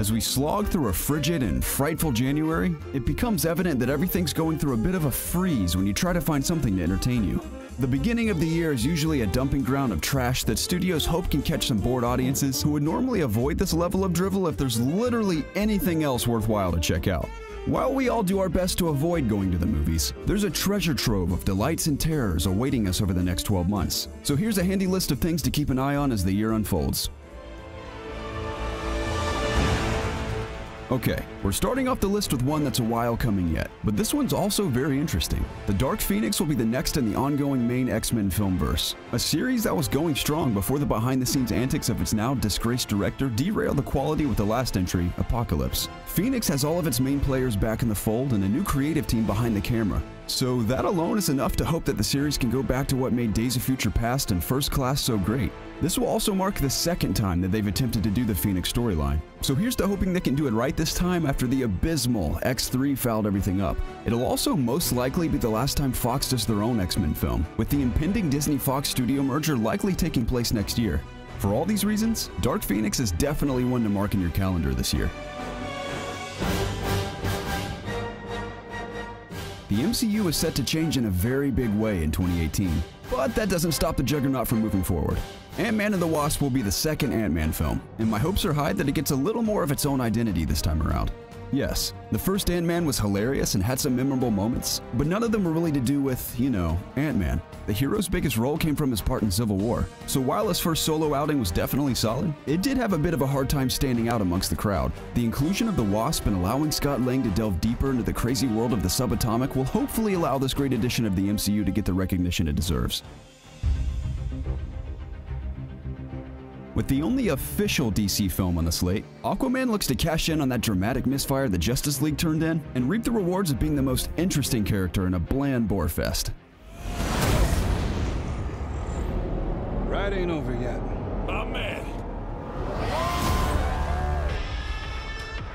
As we slog through a frigid and frightful January, it becomes evident that everything's going through a bit of a freeze when you try to find something to entertain you. The beginning of the year is usually a dumping ground of trash that studios hope can catch some bored audiences who would normally avoid this level of drivel if there's literally anything else worthwhile to check out. While we all do our best to avoid going to the movies, there's a treasure trove of delights and terrors awaiting us over the next 12 months. So here's a handy list of things to keep an eye on as the year unfolds. Okay, we're starting off the list with one that's a while coming yet, but this one's also very interesting. The Dark Phoenix will be the next in the ongoing main X-Men filmverse, a series that was going strong before the behind-the-scenes antics of its now disgraced director derailed the quality with the last entry, Apocalypse. Phoenix has all of its main players back in the fold and a new creative team behind the camera. So that alone is enough to hope that the series can go back to what made Days of Future Past and First Class so great. This will also mark the second time that they've attempted to do the Phoenix storyline. So here's to hoping they can do it right this time after the abysmal X3 fouled everything up. It'll also most likely be the last time Fox does their own X-Men film, with the impending Disney-Fox studio merger likely taking place next year. For all these reasons, Dark Phoenix is definitely one to mark in your calendar this year. The MCU is set to change in a very big way in 2018, but that doesn't stop the juggernaut from moving forward. Ant-Man and the Wasp will be the second Ant-Man film, and my hopes are high that it gets a little more of its own identity this time around. Yes, the first Ant-Man was hilarious and had some memorable moments, but none of them were really to do with, you know, Ant-Man. The hero's biggest role came from his part in Civil War, so while his first solo outing was definitely solid, it did have a bit of a hard time standing out amongst the crowd. The inclusion of the Wasp and allowing Scott Lang to delve deeper into the crazy world of the subatomic will hopefully allow this great addition of the MCU to get the recognition it deserves. With the only official DC film on the slate, Aquaman looks to cash in on that dramatic misfire the Justice League turned in and reap the rewards of being the most interesting character in a bland bore fest. Ride ain't over yet. My man.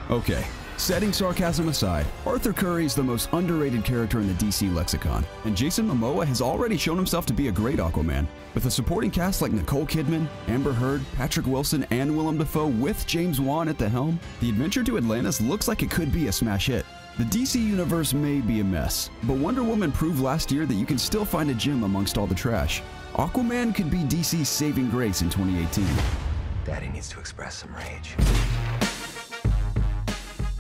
Okay, setting sarcasm aside, Arthur Curry is the most underrated character in the DC lexicon, and Jason Momoa has already shown himself to be a great Aquaman. With a supporting cast like Nicole Kidman, Amber Heard, Patrick Wilson, and Willem Dafoe with James Wan at the helm, the adventure to Atlantis looks like it could be a smash hit. The DC universe may be a mess, but Wonder Woman proved last year that you can still find a gem amongst all the trash. Aquaman could be DC's saving grace in 2018. Daddy needs to express some rage.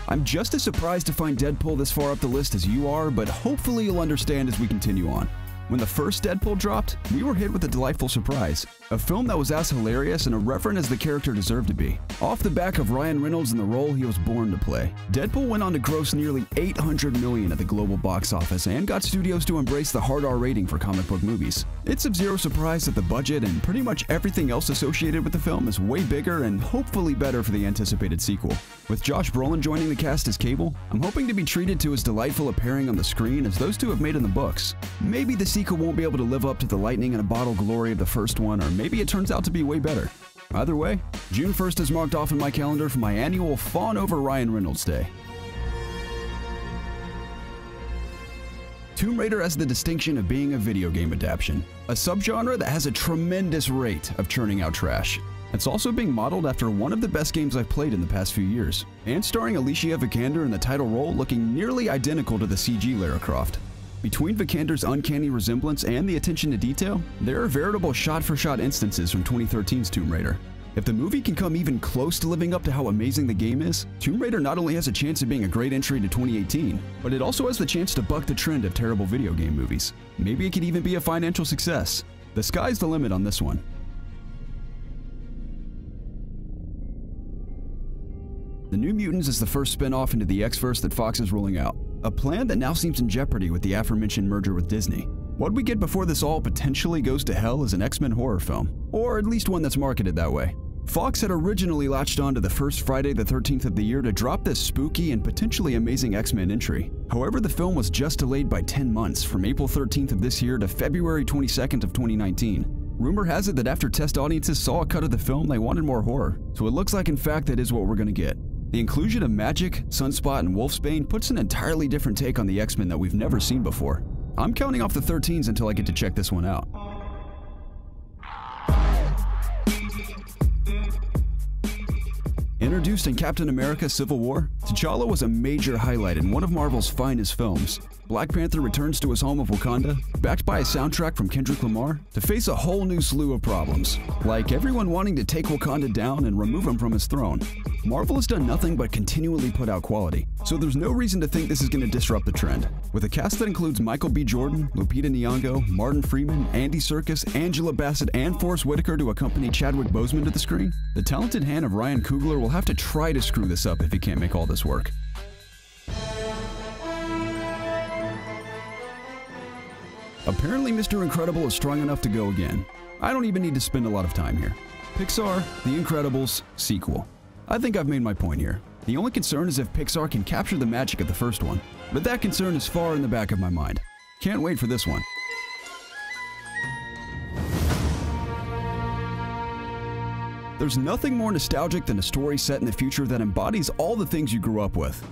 I'm just as surprised to find Deadpool this far up the list as you are, but hopefully you'll understand as we continue on. When the first Deadpool dropped, we were hit with a delightful surprise. A film that was as hilarious and irreverent as the character deserved to be. Off the back of Ryan Reynolds in the role he was born to play, Deadpool went on to gross nearly $800 million at the global box office and got studios to embrace the hard R rating for comic book movies. It's of zero surprise that the budget and pretty much everything else associated with the film is way bigger and hopefully better for the anticipated sequel. With Josh Brolin joining the cast as Cable, I'm hoping to be treated to as delightful a pairing on the screen as those two have made in the books. Maybe the sequel won't be able to live up to the lightning in a bottle glory of the first one, or maybe it turns out to be way better. Either way, June 1st is marked off in my calendar for my annual Fawn over Ryan Reynolds Day. Tomb Raider has the distinction of being a video game adaptation, a subgenre that has a tremendous rate of churning out trash. It's also being modeled after one of the best games I've played in the past few years, and starring Alicia Vikander in the title role looking nearly identical to the CG Lara Croft. Between Vikander's uncanny resemblance and the attention to detail, there are veritable shot-for-shot instances from 2013's Tomb Raider. If the movie can come even close to living up to how amazing the game is, Tomb Raider not only has a chance of being a great entry to 2018, but it also has the chance to buck the trend of terrible video game movies. Maybe it could even be a financial success. The sky's the limit on this one. The New Mutants is the first spin-off into the X-verse that Fox is rolling out, a plan that now seems in jeopardy with the aforementioned merger with Disney. What we get before this all potentially goes to hell is an X-Men horror film, or at least one that's marketed that way. Fox had originally latched on to the first Friday the 13th of the year to drop this spooky and potentially amazing X-Men entry. However, the film was just delayed by 10 months from April 13th of this year to February 22nd of 2019. Rumor has it that after test audiences saw a cut of the film, they wanted more horror, so it looks like in fact that is what we're gonna get. The inclusion of Magic, Sunspot, and Wolfsbane puts an entirely different take on the X-Men that we've never seen before. I'm counting off the 13s until I get to check this one out. Introduced in Captain America: Civil War, T'Challa was a major highlight in one of Marvel's finest films. Black Panther returns to his home of Wakanda, backed by a soundtrack from Kendrick Lamar, to face a whole new slew of problems, like everyone wanting to take Wakanda down and remove him from his throne. Marvel has done nothing but continually put out quality, so there's no reason to think this is going to disrupt the trend. With a cast that includes Michael B. Jordan, Lupita Nyong'o, Martin Freeman, Andy Serkis, Angela Bassett, and Forrest Whitaker to accompany Chadwick Boseman to the screen, the talented hand of Ryan Coogler will have to try to screw this up if he can't make all this work. Apparently, Mr. Incredible is strong enough to go again. I don't even need to spend a lot of time here. Pixar, The Incredibles, sequel. I think I've made my point here. The only concern is if Pixar can capture the magic of the first one, but that concern is far in the back of my mind. Can't wait for this one. There's nothing more nostalgic than a story set in the future that embodies all the things you grew up with.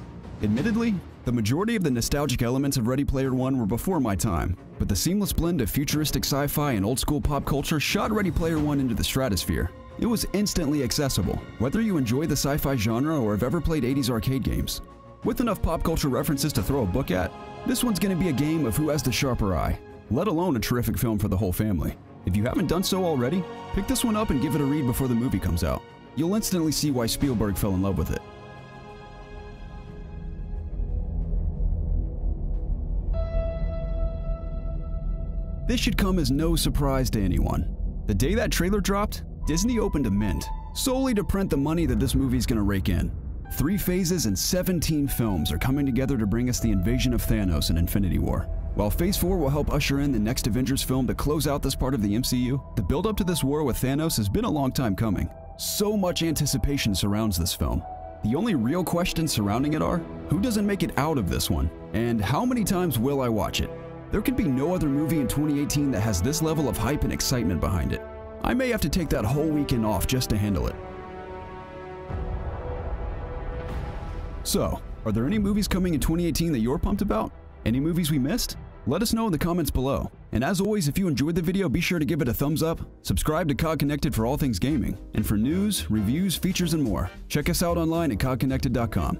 Admittedly, the majority of the nostalgic elements of Ready Player One were before my time, but the seamless blend of futuristic sci-fi and old-school pop culture shot Ready Player One into the stratosphere. It was instantly accessible, whether you enjoy the sci-fi genre or have ever played 80s arcade games. With enough pop culture references to throw a book at, this one's going to be a game of who has the sharper eye, let alone a terrific film for the whole family. If you haven't done so already, pick this one up and give it a read before the movie comes out. You'll instantly see why Spielberg fell in love with it. This should come as no surprise to anyone. The day that trailer dropped, Disney opened a mint, solely to print the money that this movie's gonna rake in. 3 phases and 17 films are coming together to bring us the invasion of Thanos in Infinity War. While Phase 4 will help usher in the next Avengers film to close out this part of the MCU, the build-up to this war with Thanos has been a long time coming. So much anticipation surrounds this film. The only real questions surrounding it are, who doesn't make it out of this one? And how many times will I watch it? There could be no other movie in 2018 that has this level of hype and excitement behind it. I may have to take that whole weekend off just to handle it. So, are there any movies coming in 2018 that you're pumped about? Any movies we missed? Let us know in the comments below. And as always, if you enjoyed the video, be sure to give it a thumbs up, subscribe to COGconnected for all things gaming, and for news, reviews, features, and more, check us out online at COGconnected.com.